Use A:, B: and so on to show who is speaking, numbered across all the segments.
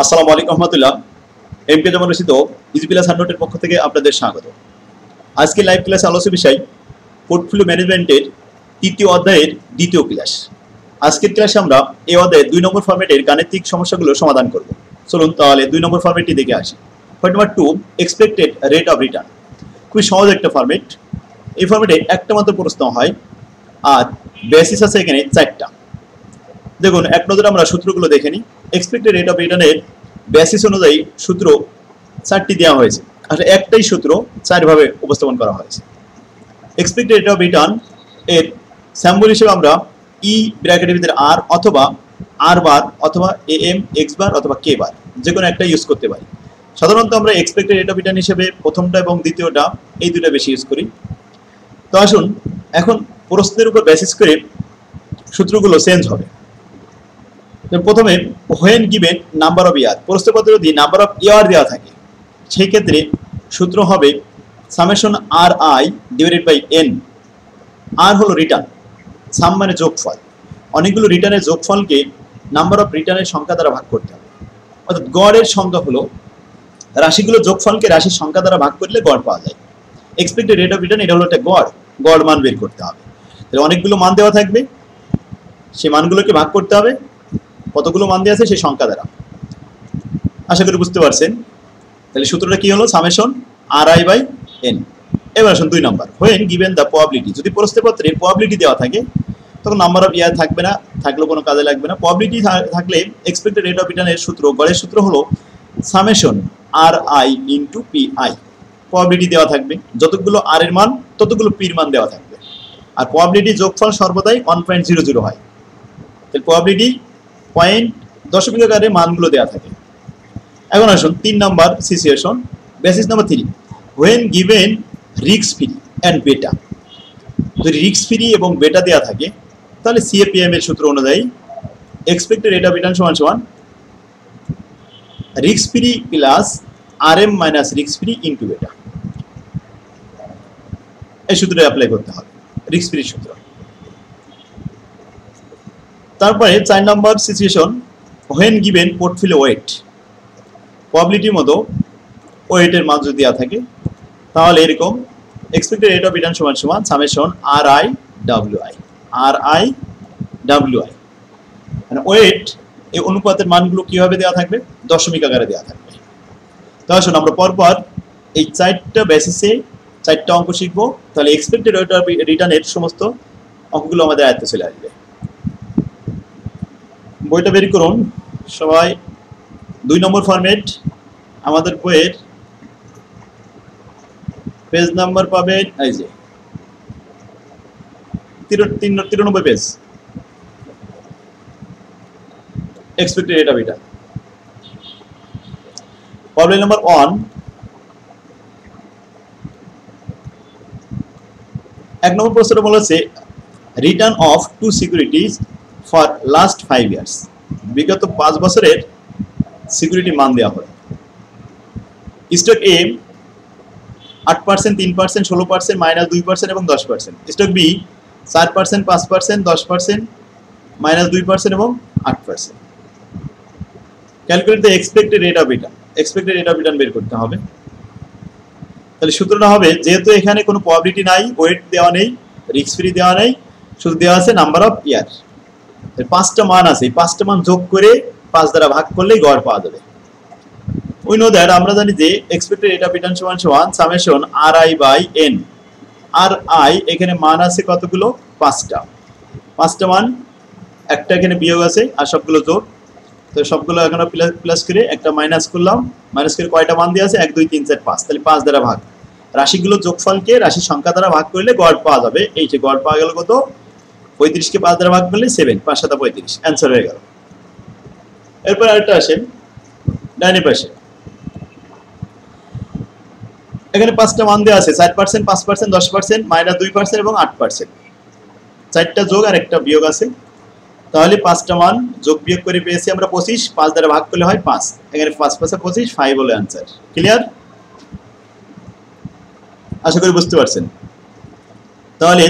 A: আসসালামু আলাইকুম রহমতুল্লাহ। এমকে জামান Rashid easy plus হান্ড্রেডের পক্ষ থেকে আপনাদের স্বাগত। আজকে লাইভ ক্লাসে আলোচ্য বিষয় পোর্টফোলিও ম্যানেজমেন্টের তৃতীয় অধ্যায়ের দ্বিতীয় ক্লাস। আজকের ক্লাসে আমরা এই অধ্যায়ের 2 নম্বর ফরম্যাটের গাণিতিক সমস্যাগুলো সমাধান করব। চলুন তাহলে 2 নম্বর ফরম্যাটটি দেখে আসি। Point number 2, expected rate of return. খুবই সহজ একটা ফরম্যাট। এই ফরম্যাটে একটা মাত্র প্রশ্ন হয় আর বেসিস আছে এখানে 4টা। দেখুন এক নজরে আমরা সূত্রগুলো দেখে নিই। এক্সপেক্টেড রেট অফ রিটার্নের বেসিস অনুযায়ী সূত্র 4টি দেওয়া হয়েছে। আসলে একটাই সূত্র 4 ভাবে উপস্থাপন করা হয়েছে। এক্সপেক্টেড রেট অফ রিটার্ন এর সিম্বল হিসেবে আমরা ই ব্র্যাকেটের ভিতরে আর অথবা আর বার অথবা এম এক্স বার অথবা কে বার যে কোনো একটা ইউজ করতে পারি। সাধারণত আমরা এক্সপেক্টেড রেট অফ রিটার্ন হিসেবে প্রথমটা এবং দ্বিতীয়টা এই দুটো বেশি ইউজ করি। তো আসুন এখন প্রশ্নের উপর বেসিস করে সূত্রগুলো চেঞ্জ হবে। প্রথমে হোয়েন গিভেন নাম্বার অফ ইয়ার, প্রশ্নপত্রে যদি নাম্বার অফ ইয়ার দেওয়া থাকে সেই ক্ষেত্রে সূত্র হবে summation R i divided by N. R হলো রিটার্ন, সাম মানে যোগফল। অনেকগুলো রিটার্নের যোগফলকে নাম্বার অফ রিটার্নের সংখ্যা দ্বারা ভাগ করতে হবে। অর্থাৎ গড়ের সংখ্যা হলো রাশিগুলো যোগফলকে রাশির সংখ্যা দ্বারা ভাগ করলে গড় পাওয়া যায়। এক্সপেক্টেড রেট অফ রিটার্ন এটা হলো একটা গড় মান বের করতে হবে। তাহলে অনেকগুলো মান দেওয়া থাকবে, সেই মানগুলোকে ভাগ করতে হবে কতগুলো মান দেওয়া আছে সেই সংখ্যা দ্বারা। আশা করি বুঝতে পারছেন। তাহলে সূত্রটা কি হলো summation R I by N. এবার আসুন 2 নম্বর, হোয়েন গিভেন দ্য প্রবাবিলিটি। যদি প্রশ্নপত্রে প্রবাবিলিটি দেওয়া থাকে তখন নাম্বার অফ ইয়ার থাকবে না, থাকলেও কোনো কাজে লাগবে না। প্রবাবিলিটি থাকলে এক্সপেক্টেড রেট অফ রিটার্নের সূত্র, গড়ের সূত্র হলো summation R I into P I. Probability দেওয়া থাকবে, যতগুলো আর এর মান ততগুলো পির মান দেওয়া থাকবে। আর প্রবাবিলিটি যোগফল সর্বদাই 1.00 হয়। তাহলে প্রবাবিলিটি পয়েন্ট দশমিক আকারে মানগুলো দেওয়া থাকে। এখন আসুন 3 নম্বর situation, basis number 3, when given risk free and beta. যদি রিস্ক ফ্রি এবং বেটা দেওয়া থাকে তাহলে সিএপিএম এর সূত্র অনুযায়ী এক্সপেক্টেড রেট অফ রিটার্ন সমান সমান risk free plus R M minus risk free into beta. এই সূত্রে অ্যাপ্লাই করতে হবে, রিস্ক ফ্রি সূত্র। তারপরে 4 নম্বর situation, when given portfolio weight. প্রবাবিলিটির মতো ওয়েটের মান যদি দেওয়া থাকে তাহলে এরকম এক্সপেক্টেড রেট অফ রিটার্ন সমান সমান summation R I W I. R I W I মানে ওয়েট, এই অনুপাতের মানগুলো কিভাবে দেওয়া থাকবে, দশমিক আকারে দেওয়া থাকবে। তো আসুন আমরা পরপর এই 4টা বেসিসে 4টা অঙ্ক শিখবো। তাহলে এক্সপেক্টেড রেট অফ রিটার্নের সমস্ত অঙ্কগুলো আমাদের আয়ত্তে চলে আসবে। বইটা বের করুন সবাই। 2 নম্বর ফরম্যাট আমাদের বইয়ের পেজ নাম্বার পাবেন এই যে 93 page, expected rate of return. Problem number 1, 1 নম্বর প্রশ্নটা বলেছে return of 2 securities for last 5 years. বিগত 5 বছরের সিকিউরিটি মান দেওয়া হলো। স্টক এ 8%, 3%, 16%, -2% এবং 10%। স্টক বি 4%, 5%, 10%, -2% এবং 8%। Calculate the expected rate of return. Expected rate of return বের করতে হবে। তাহলে সূত্রটা হবে, যেহেতু এখানে কোনো প্রবাবিলিটি নাই, ওয়েট দেওয়া নেই, রিস্ক ফ্রি দেওয়া নেই, শুধু দেওয়া আছে নাম্বার অফ ইয়ার। 5টা মান আছে, এই 5টা মান যোগ করে 5 দ্বারা ভাগ করলেই গড় পাওয়া যাবে। উই নো দ্যাট, আমরা জানি যে এক্সপেক্টেড রেট অফ রিটার্ন সমান সমান summation R I by N. R I এখানে মান আছে কতগুলো, 5টা মান, একটা এখানে বিয়োগ আছে আর সবগুলো যোগ। তো সবগুলো এখানে প্লাস করে একটা মাইনাস করলাম, মাইনাস করে কয়টা মান দিয়ে আছে 1 2 3 4 5। তাহলে 5 দ্বারা ভাগ, রাশিগুলো যোগফলকে রাশির সংখ্যা দ্বারা ভাগ করলে গড় পাওয়া যাবে। এই যে গড় পাওয়া গেল কত, 35 কে 5 দ্বারা ভাগ করলে 7, 5 7 35, অ্যান্সার হয়ে গেল। এরপর আরেকটা আসেন ডাইনে পাশে, এখানে 5টা মান দেওয়া আছে 4%, 5%, 10%, -2% এবং 8%। 4টা যোগ আর একটা বিয়োগ আছে। তাহলে 5টা মান যোগ বিয়োগ করে পেয়েছি আমরা 25, 5 দ্বারা ভাগ করলে হয় 5। এখানে 5 5 25, 5 হলো অ্যান্সার। ক্লিয়ার? আশা করি বুঝতে পারছেন। তাহলে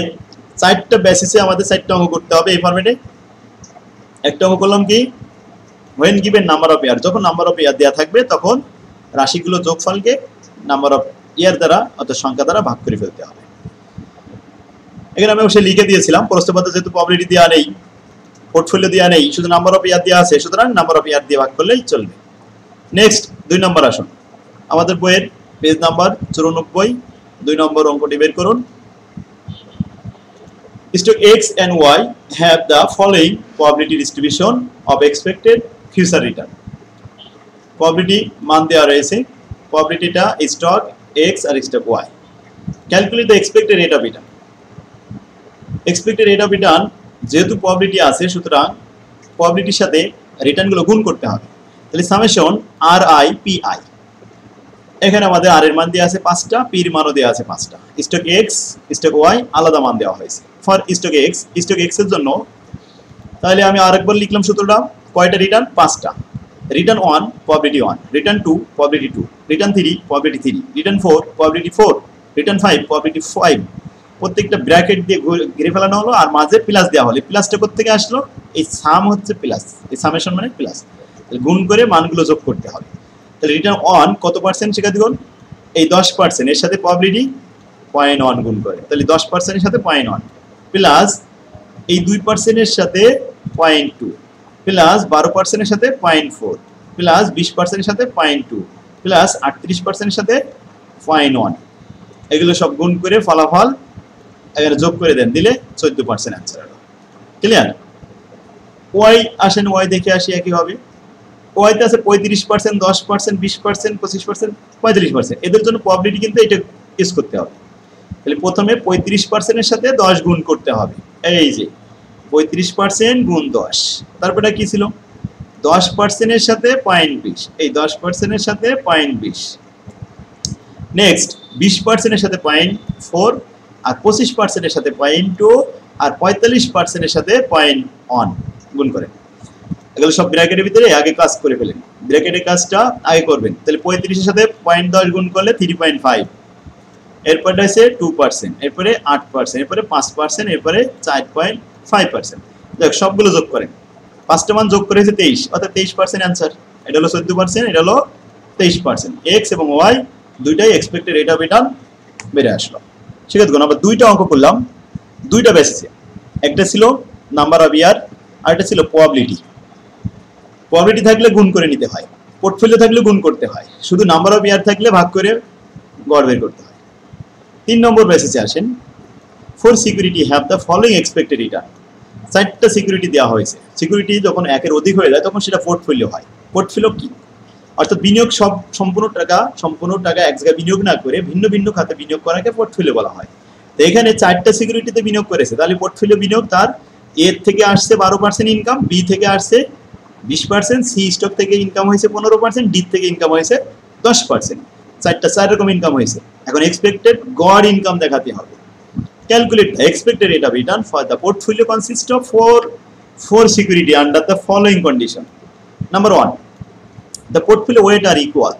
A: 4টা বেসিসে আমাদের 4টা অঙ্ক করতে হবে এই ফরম্যাটে। একটা অঙ্ক করলাম কি when given number of year, যখন নাম্বার অফ ইয়ার দেওয়া থাকবে তখন রাশিগুলো যোগফলকে নাম্বার অফ ইয়ার দ্বারা অর্থাৎ সংখ্যা দ্বারা ভাগ করে ফেলতে হবে। এখানে আমি অবশ্যই লিখে দিয়েছিলাম, প্রশ্নপত্রে যেহেতু প্রবাবিলিটি দেওয়া নেই, পোর্টফোলিও দেওয়া নেই, শুধু নাম্বার অফ ইয়ার দেওয়া আছে, সুতরাং নাম্বার অফ ইয়ার দিয়ে ভাগ করলেই চলবে। নেক্সট 2 নম্বর আসুন, আমাদের বইয়ের পেজ নাম্বার 94, 2 নম্বর অঙ্কটি বের করুন। Stock X and Y have the following probability distribution of expected future return. Probability মান দেওয়া রয়েছে, probabilityটা stock X R stock Y. Calculate the expected rate of return. Expected rate of return যেহেতু probability আছে, সুতরাং probabilityর সাথে রিটার্নগুলো গুণ করতে হবে। তাহলে সামেশন RI PI, এখানে আমাদের আর এর মান দেওয়া আছে 5টা, পি এর মানও দেওয়া আছে 5টা। স্টক এক্স, স্টক ওয়াই আলাদা মান দেওয়া হয়েছে। ফর স্টক এক্স এর জন্য তাহলে আমি আরেকবার লিখলাম সূত্রটা, কয়টা রিটার্ন? 5টা। Return 1 probability 1, return 2 probability 2, return 3 probability 3, return 4 probability 4, return 5 probability 5। প্রত্যেকটা ব্র্যাকেট দিয়ে ঘিরে ফেলানো হলো আর মাঝে প্লাস দেওয়া হলো। প্লাসটা কোথা থেকে আসলো? এই সাম হচ্ছে প্লাস, এই সামেশন মানে প্লাস, গুণ করে মানগুলো যোগ করতে হবে। তাহলে রিটার্ন 1 কত পার্সেন্ট সেটা দেখুন, এই 10% এর সাথে প্রবাবিলিটি 0.1 গুণ করে, তাহলে 10% এর সাথে 0.1 প্লাস এই 2% এর সাথে 0.2 প্লাস 12% এর সাথে 0.4 প্লাস 20% এর সাথে 0.2 প্লাস 38% এর সাথে 0.1, এগুলো সব গুণ করে ফলাফল এখানে যোগ করে দেন, দিলে 14% অ্যান্সার হলো। ক্লিয়ার? ওয়াই আসেন, ওয়াই দেখে আসি একই হবে। ওয়াইতে আছে 35%, 10%, 20%, 25%, 45%। এদের জন্য প্রবাবিলিটি কিন্তু এটা ইউজ করতে হবে। তাহলে প্রথমে 35% এর সাথে 10 গুণ করতে হবে, এই যে 35% গুণ 10, তারপরে কি ছিল? 10% এর সাথে 0.20, এই 10% এর সাথে 0.20, নেক্সট 20% এর সাথে 0.4 আর 25% এর সাথে 0.2 আর 45% এর সাথে 0.1 গুণ করেন। এগুলো সব ব্র্যাকেটের ভিতরে আগে কাজ করে ফেলেন, ব্র্যাকেটের কাজটা আগে করবেন। তাহলে 35 এর সাথে 0.10 গুণ করলে 3.5, এরপরে আছে 2%, এরপরে 8%, এরপরে 5%, এরপরে 4.5%। দেখ সবগুলো যোগ করেন, 5টা মান যোগ করেছে 23, অর্থাৎ 23% অ্যান্সার। এটা হলো 14%, এটা হলো 23%। এক্স এবং ওয়াই দুইটাই এক্সপেক্টেড রেট অফ রিটার্ন বেড়ে আসলো। ঠিক আছে, আমরা 2টা অঙ্ক করলাম, 2টা বেসিসে। একটা ছিল নাম্বার অফ ইয়ার আর একটা ছিল প্রবাবিলিটি। প্রবাবিলিটি থাকলে গুণ করে নিতে হয়, পোর্টফোলিও থাকলে গুণ করতে হয়, শুধু নাম্বার অফ ইয়ার থাকলে ভাগ করে গড় বের করতে হয়। 3 নম্বর বেসিসে আসেন, for security have the following expected return. 4টা সিকিউরিটি দেওয়া হয়েছে। সিকিউরিটি যখন একের অধিক হয়ে যায় তখন সেটা পোর্টফোলিও হয়। পোর্টফোলিও কি? অর্থাৎ বিনিয়োগ সম্পূর্ণ টাকা এক জায়গায় বিনিয়োগ না করে ভিন্ন ভিন্ন খাতে বিনিয়োগ করাকে পোর্টফোলিও বলা হয়। তো এখানে 4টা সিকিউরিটিতে বিনিয়োগ করেছে, তাহলে পোর্টফোলিও বিনিয়োগ তার এ থেকে আসছে 12% ইনকাম, বি থেকে আসছে 20%, সি স্টক থেকে ইনকাম হয়েছে 15%, ডি থেকে ইনকাম হয়েছে 10%। 4 রকম ইনকাম হয়েছে। এখন এক্সপেক্টেড গড় ইনকাম দেখাতে হবে। Calculate the expected rate of return for the portfolio consist of four security under the following condition. Number 1, the portfolio weight are equal.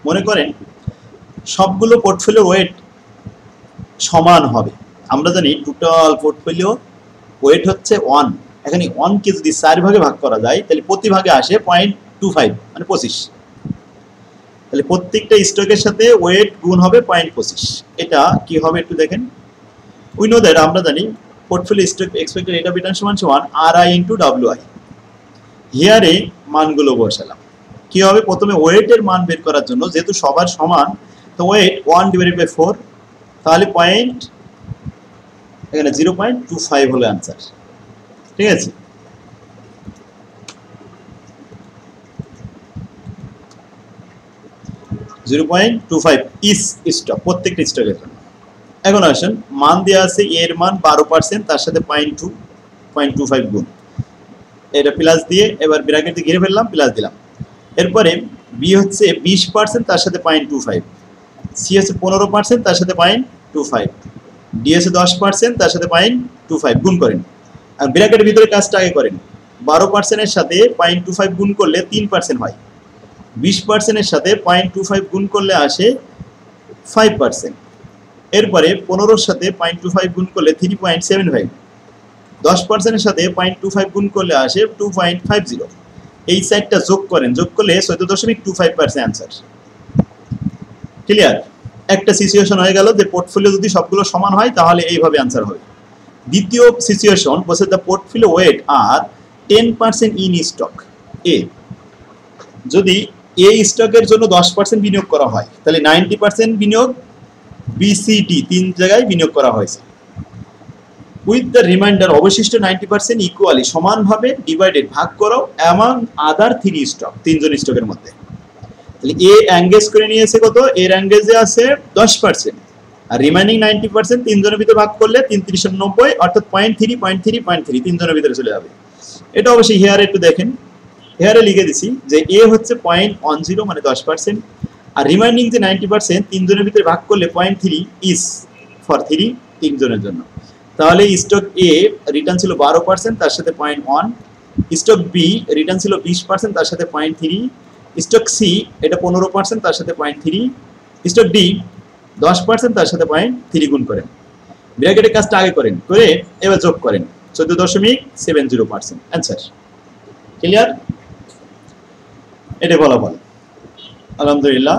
A: মনে করেন সবগুলো পোর্টফোলিও ওয়েট সমান হবে। আমরা জানি টোটাল পোর্টফোলিও ওয়েট হচ্ছে 1, এখানে 1 কে যদি 4 ভাগে ভাগ করা যায় তাহলে প্রতি ভাগে আসে 0.25 মানে 25। তাহলে প্রত্যেকটা স্টকের সাথে ওয়েট গুণ হবে 0.25। এটা কি হবে একটু দেখেন। উই নো দ্যাট, আমরা জানি portfolio stock expected rate of return সমান RI ইনটু WI। হিয়ারে মানগুলো বসালাম। কি হবে? প্রথমে ওয়েটের মান বের করার জন্য যেহেতু সবার সমান, তো ওয়েট 1/4, তাহলে এখানে 0.25 হলো অ্যান্সার। ঠিক আছে, ইস স্টক, প্রত্যেকটা স্টকের জন্য। এখন আসেন, মান দেওয়া আছে এর মান 12%, তার সাথে 0.25 গুণ, এটা প্লাস দিয়ে এবার ব্র্যাকেট দিয়ে ঘিরে ফেললাম, প্লাস দিলাম। এরপরে বি হচ্ছে 20%, তার সাথে 0.25, সি হচ্ছে 15%, তার সাথে 0.25, ডি হচ্ছে 10%, তার সাথে 0.25 গুণ করেন। আর ব্র্যাকেটের ভিতরে কাজটা আগে করেন। 12% এর সাথে 0.25 গুণ করলে 3% হয়, 20% এর সাথে 0.25 গুণ করলে আসে 5%, এরপরে 15-র সাথে 0.25 গুণ করলে 3.75, 10% এর সাথে 0.25 গুণ করলে আসে 2.50, এই সাইডটা যোগ করেন, যোগ করলে 14.25% অ্যান্সার। ক্লিয়ার? একটা সিচুয়েশন হয়ে গেল যে পোর্টফোলিও যদি সবগুলো সমান হয় তাহলে এইভাবে অ্যান্সার হবে। দ্বিতীয় সিচুয়েশন বলছে the portfolio weight are 10% in stock A. যদি এই স্টকের জন্য 10% বিনিয়োগ করা হয় তাহলে 90% বিনিয়োগ বিসিডি 3 জায়গায় বিনিয়োগ করা হয়েছে। উইথ দ্য রিমাইন্ডার অবশিষ্ট 90% ইকুয়ালি সমানভাবে ডিভাইডেড ভাগ করো অ্যামাং আদার 3 স্টক, 3 জন স্টকের মধ্যে। তাহলে এ এঙ্গেজ করে নিয়েছে কত? এর এঙ্গেজে আছে 10% আর রিমাইনিং 90% 3 জনের ভিতরে ভাগ করলে 3 3 90 অর্থাৎ 0.3 3 জনের ভিতরে চলে যাবে। এটা অবশ্যই হেয়ারে একটু দেখেন, হেয়ারে লিখে দিছি যে এ হচ্ছে 0.10 মানে 10% আর রিমাইনিং যে 90% 3 জনের ভিতরে ভাগ করলে 0.3 ইজ ফর 3 জনের জন্য। তাহলে স্টক এ রিটার্ন ছিল 12%, তার সাথে 0.1। স্টক বি রিটার্ন ছিল 20%, তার সাথে 0.3। স্টক সি এটা 15%, তার সাথে 0.3। স্টক ডি 10%, তার সাথে 0.3 গুণ করেন। ব্র্যাকেটের কাজটা আগে করেন, করে এবার যোগ করেন 14.70% অ্যান্সার। ক্লিয়ার? এটা ফলাফল। আলহামদুলিল্লাহ।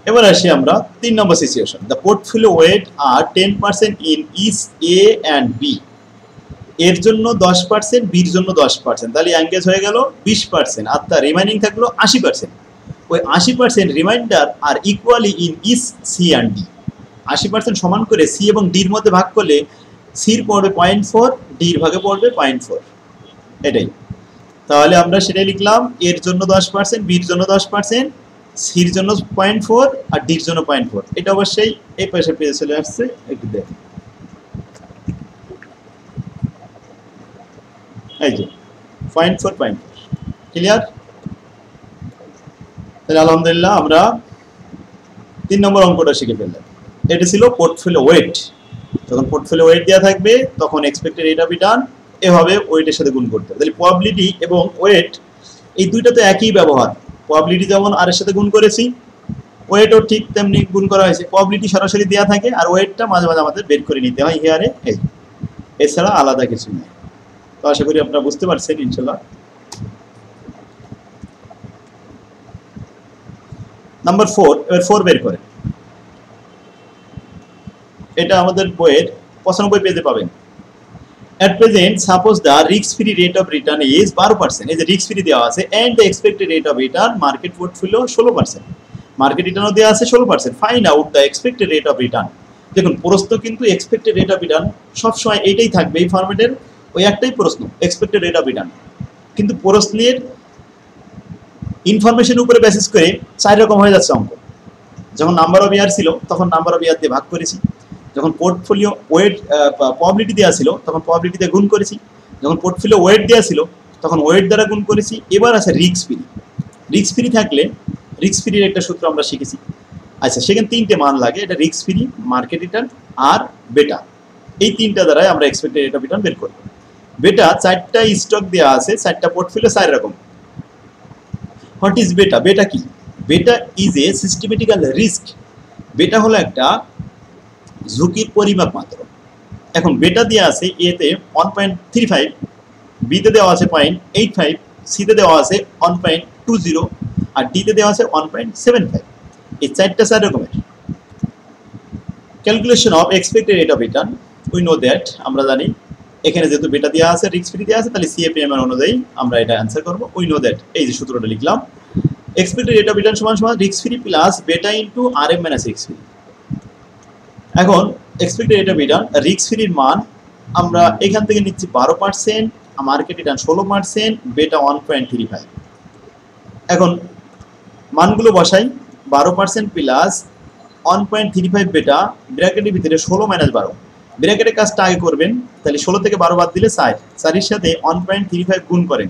A: এবার আসি আমরা 3 নম্বর situation. The portfolio weight are 10% in each A and B. এর জন্য 10%, বির জন্য 10%, তাহলে এঙ্গেজ হয়ে গেল 20% আর তার রিমাইনিং থাকলো 80%। ওই 80% remainder are equally in each C and D. 80% সমান করে সি এবং ডির মধ্যে ভাগ করলে সির পড়বে 0.4, ডির ভাগে পড়বে 0.4। এটাই। তাহলে আমরা সেটাই লিখলাম, এর জন্য 10%, বির জন্য 10%, সির জন্য 0.4 আর ডির জন্য 0.4। এটা অবশ্যই এই পাশে পেয়ে চলে আসছে, একটু দেখুন। এই যে 0.4 ক্লিয়ার? তাহলে আলহামদুলিল্লাহ আমরা 3 নম্বর অঙ্কটা শিখে ফেললাম। এটা ছিল পোর্টফোলিও ওয়েট। যখন পোর্টফোলিও ওয়েট দেওয়া থাকবে তখন এক্সপেক্টেড রেট অফ রিটার্ন এভাবে ওয়েটের সাথে গুণ করতে হবে। তাহলে প্রবাবিলিটি এবং ওয়েট এই দুইটা তো একই ব্যবহার। প্রবাবিলিটি যেমন আর এর সাথে গুণ করেছি, ওয়েটও ঠিক তেমনি গুণ করা হয়েছে। প্রবাবিলিটি সরাসরি দেওয়া থাকে আর ওয়েটটা মাঝে মাঝে আমাদের বের করে নিতে হয় হেয়ারে। এই এছাড়া আলাদা কিছু নেই। তো আশা করি আপনারা বুঝতে পারছেন ইনশাল্লাহ। নাম্বার 4, এবার 4 বের করেন। এটা আমাদের বইয়ের 95 পেজে পাবেন। At present, suppose the risk-free rate of return is 12%. এই যে risk-free দেওয়া আছে and the expected rate of return market portfolio 16%. Market রিটার্নও দেওয়া আছে 16%. Find out the expected rate of return. দেখুন প্রশ্ন কিন্তু expected rate of return সবসময় এইটাই থাকবে, এই ফরম্যাটের ওই একটাই প্রশ্ন expected rate of return। কিন্তু প্রশ্নের ইনফরমেশন উপরে বেসিস করে 4 রকম হয়ে যাচ্ছে অঙ্ক। যখন নাম্বার অফ ইয়ার ছিল তখন নাম্বার অফ ইয়ার দিয়ে ভাগ করেছি, যখন পোর্টফোলিও ওয়েট প্রবাবিলিটি দেওয়া ছিল তখন প্রবাবিলিটি দিয়ে গুণ করেছি, যখন পোর্টফোলিও ওয়েট দেওয়া ছিল তখন ওয়েট দ্বারা গুণ করেছি। এবার আছে রিস্ক ফ্রি। রিস্ক ফ্রি থাকলে রিস্ক ফ্রির একটা সূত্র আমরা শিখেছি। আচ্ছা, সেখানে 3টে মান লাগে, এটা রিস্ক ফ্রি, মার্কেট রিটার্ন আর বেটা। এই 3টা দ্বারাই আমরা এক্সপেক্টেড রেট অফ রিটার্ন বের করব। বেটা 4টা স্টক দেওয়া আছে, 4টা পোর্টফোলিও 4 রকম। হোয়াট ইজ বেটা? বেটা কি? বেটা ইজ এ সিস্টেমেটিক্যাল রিস্ক। বেটা হলো একটা ঝুঁকির পরিমাপ মাত্র। এখন বেটা দেওয়া আছে এতে 1.35, বিতে দেওয়া আছে 0.85, সিতে দেওয়া আছে 1.20 আর ডিতে দেওয়া আছে 1.75। এই 4টা 4 রকমের। Calculation of expected rate of return, we know that, আমরা জানি এখানে যেহেতু বেটা দেওয়া আছে, রিস্ক ফ্রি দেওয়া আছে, তাহলে সিএপিএম এর অনুযায়ী আমরা এটা অ্যান্সার করব। উই নো দ্যাট, এই যে সূত্রটা লিখলাম, এক্সপেক্টেড রেট অফ রিটার্ন সমান সমান risk free plus beta into RM minus risk free. এখন expected rate of return risk ফ্রির মান আমরা এখান থেকে নিচ্ছি 12%, মার্কেট রিটার্ন 16%, বেটা 1.35। এখন মানগুলো বসাই, 12% প্লাস 1.35 বেটা, ব্র্যাকেটের ভিতরে 16 মাইনাস 12। ব্র্যাকেটের কাজটা আগে করবেন, তাহলে 16 থেকে 12 বাদ দিলে 4, 4-এর সাথে 1.35 গুণ করেন,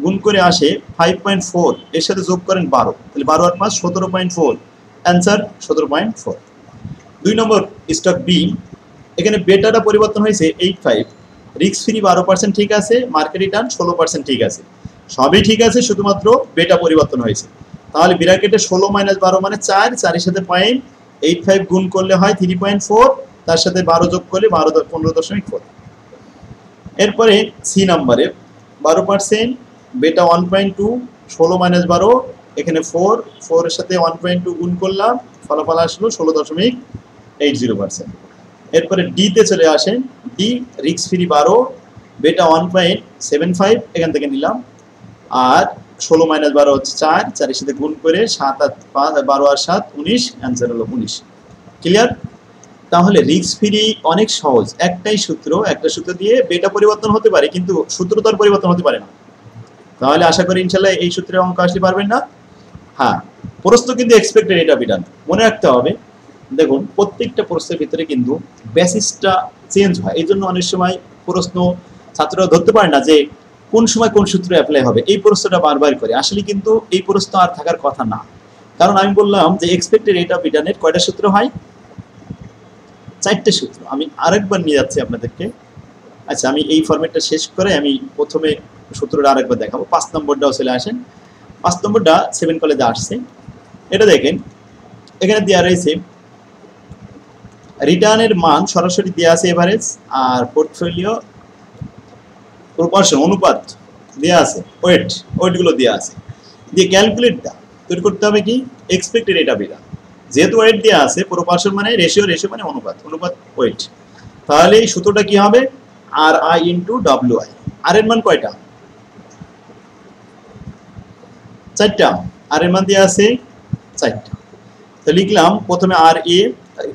A: গুণ করে আসে 5.4, এর সাথে যোগ করেন 12, তাহলে 12 আর 5 17.4, অ্যান্সার 17.4। 2 নম্বর স্টক বি, এখানে বেটাটা পরিবর্তন হয়েছে 85, রিস্ক ফ্রি 12% ঠিক আছে, মার্কেট রিটার্ন 16% ঠিক আছে, সবই ঠিক আছে, শুধুমাত্র বেটা পরিবর্তন হয়েছে। তাহলে ব্র্যাকেটে 16 মাইনাস 12 মানে 4, 4-এর সাথে 0.85 গুণ করলে হয় 3.4, তার সাথে 12 যোগ করলে 15.4। এরপরে সি নাম্বারে 12%, বেটা 1.2 16 মাইনাস 12 এখানে 4 4 এর সাথে 1.2 গুণ করলাম ফলাফল আসলো 16.80%। এরপরে ডি তে চলে আসেন, ডি রিস্ক ফ্রি 12 বেটা 1.75 এখান থেকে নিলাম, আর 16 মাইনাস 12 হচ্ছে 4 4 এর সাথে গুণ করে 7 আর 5 12 আর 7 19, অ্যান্সার হলো 19। ক্লিয়ার? তাহলে রিস্ক ফ্রি অনেক সহজ, একটাই সূত্র, একটা সূত্র দিয়ে বেটা পরিবর্তন হতে পারে কিন্তু সূত্র তো আর পরিবর্তন হতে পারে না। তাহলে আশা করি ইনশাআল্লাহ এই সূত্রের অঙ্ক আসলে পারবেন না। হ্যাঁ, প্রশ্ন কিন্তু এক্সপেক্টেড রেট অফ রিটার্ন মনে রাখতে হবে। দেখুন প্রত্যেকটা প্রশ্নের ভিতরে কিন্তু বেসিসটা চেঞ্জ হয়, এই জন্য অনেক সময় প্রশ্ন ছাত্ররা ধরতে পারে না যে কোন সময় কোন সূত্র অ্যাপ্লাই হবে, এই প্রশ্নটা বারবার করে। আসলে কিন্তু এই প্রশ্ন আর থাকার কথা না, কারণ আমি বললাম যে এক্সপেক্টেড রেট অফ রিটার্নের কয়টা সূত্র হয়, 4টে সূত্র। আমি আরেকবার নিয়ে যাচ্ছি আপনাদেরকে। আচ্ছা, আমি এই ফরম্যাটটা শেষ করে আমি প্রথমে সূত্রটা আরেকবার দেখাবো। 5 নম্বরটাও চলে আসেন। 5 নম্বরটা 7 কলেজে আসছে। এটা দেখেন, এখানে দেওয়া রয়েছে রিটার্নের মান সরাসরি দেওয়া আছে এভারেজ, আর পোর্টফোলিও প্রপোর্শন অনুপাত দেওয়া আছে, ওয়েটগুলো দেওয়া আছে, দিয়ে ক্যালকুলেটটা তৈরি করতে হবে কি এক্সপেক্টেড রেট অফ রিটার্ন। যেহেতু ওয়েট দেওয়া আছে, প্রপোর্শন মানে রেশিও মানে অনুপাত ওয়েট, তাহলে এই সূত্রটা কি হবে আর আই ইন্টু ডাব্লিউ আই। আর এর মান কয়টা? 4টা। আর এর মান দেওয়া আছে 4টা। তো লিখলাম প্রথমে আর A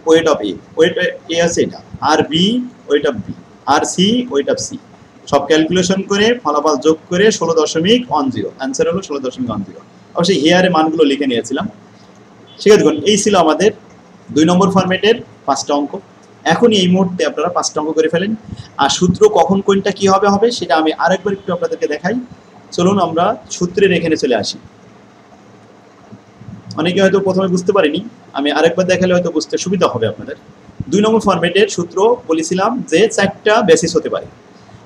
A: weight of A, weight A আছে এটা, আর বি ওয়েট অফ বি, আর সি ওয়েট অফ সি, সব ক্যালকুলেশন করে ফলাফল যোগ করে 16.10, অ্যান্সার হলো 16.10। অবশ্যই হেয়ারে মানগুলো লিখে নিয়েছিলাম। ঠিক আছে, দেখুন এই ছিল আমাদের 2 নম্বর ফরম্যাটের 5টা অঙ্ক। এখনই এই মুহূর্তে আপনারা 5টা অঙ্ক করে ফেলেন। আর সূত্র কখন কোনটা কি হবে সেটা আমি আরেকবার একটু আপনাদেরকে দেখাই। চলুন আমরা সূত্রের এখানে চলে আসি। অনেকে হয়তো প্রথমে বুঝতে পারিনি, আমি আরেকবার দেখালে হয়তো বুঝতে সুবিধা হবে আপনাদের। 2 নম্বর ফরম্যাটের সূত্র বলেছিলাম যে 4টা বেসিস হতে পারে।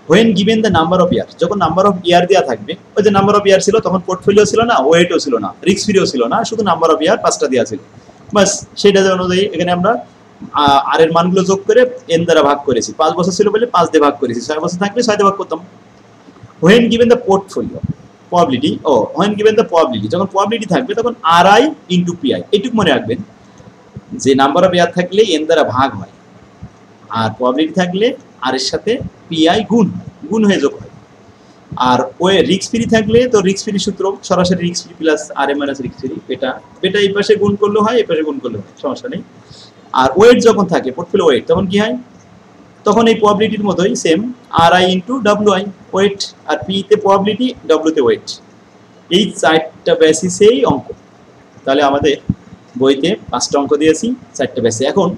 A: When given the number of year, যখন নাম্বার অফ ইয়ার দেওয়া থাকবে, ওই যে নাম্বার অফ ইয়ার ছিল তখন পোর্টফোলিও ছিল না, ওয়েটও ছিল না, রিস্ক ফ্রিও ছিল না, শুধু নাম্বার অফ ইয়ার 5টা দেওয়া ছিল। বাস সেটা অনুযায়ী এখানে আমরা আর এর মানগুলো যোগ করে এন দ্বারা ভাগ করেছি। 5 বছর ছিল বলে 5 দিয়ে ভাগ করেছি, 6 বছর থাকলে 6 দিয়ে ভাগ করতাম। When given the portfolio probability, when given the probability, যখন প্রবাবিলিটি থাকবে তখন আর আই ইন্টু পিআই। এটুকু মনে রাখবেন যে নাম্বার অফ ইয়ার থাকলে এন দ্বারা ভাগ হয়, আর প্রবাবিলিটি থাকলে আর এর সাথে পিআই গুণ হয়ে যোগ হয়। আর ওই রিস্ক ফ্রি থাকলে তো রিস্ক ফ্রি সূত্র সরাসরি risk free plus R M minus risk free, beta এই পাশে গুণ করলে হয়, এই পাশে গুণ করলে হয়, সমস্যা নেই। আর ওয়েট যখন থাকে পোর্টফোলিও ওয়েট, তখন কি হয়, তখন এই প্রবাবিলিটির মতোই same R I into W I, weight, আর পি তে প্রবাবিলিটি, ডাব্লিউতে ওয়েট। এই 4টা বেসিসেই অঙ্ক। তাহলে আমাদের বইতে 5টা অঙ্ক দিয়েছি 4টা বেসিস। এখন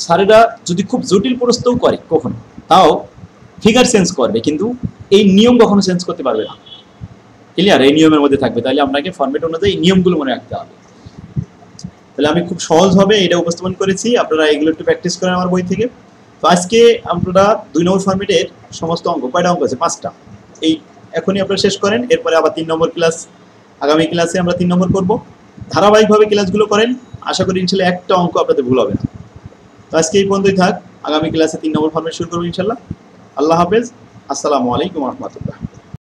A: স্যারেরা যদি খুব জটিল প্রশ্নও করে কখনো, তাও ফিগার চেঞ্জ করবে, কিন্তু এই নিয়ম কখনো চেঞ্জ করতে পারবে না। ক্লিয়ার? এই নিয়মের মধ্যে থাকবে। তাহলে আপনাকে ফরম্যাট অনুযায়ী নিয়মগুলো মনে রাখতে হবে। তাহলে আমি খুব সহজভাবে এটা উপস্থাপন করেছি, আপনারা এগুলো একটু প্র্যাকটিস করেন আমার বই থেকে। তো আজকে আপনারা 2 নম্বর ফরম্যাটের সমস্ত অঙ্ক, কয়টা অঙ্ক আছে? 5টা। এই এখনই আপনারা শেষ করেন, এরপরে আবার 3 নম্বর ক্লাস, আগামী ক্লাসে আমরা 3 নম্বর করব। ধারাবাহিকভাবে ক্লাসগুলো করেন, আশা করি ইনশাল্লাহ একটা অঙ্ক আপনাদের ভুল হবে না। তো আজকে এই পর্যন্তই থাক, আগামী ক্লাসে 3 নম্বর ফরম্যাট শুরু করবো ইনশাল্লাহ। আল্লাহ হাফেজ, আসসালামু আলাইকুম রহমতুল্লাহ।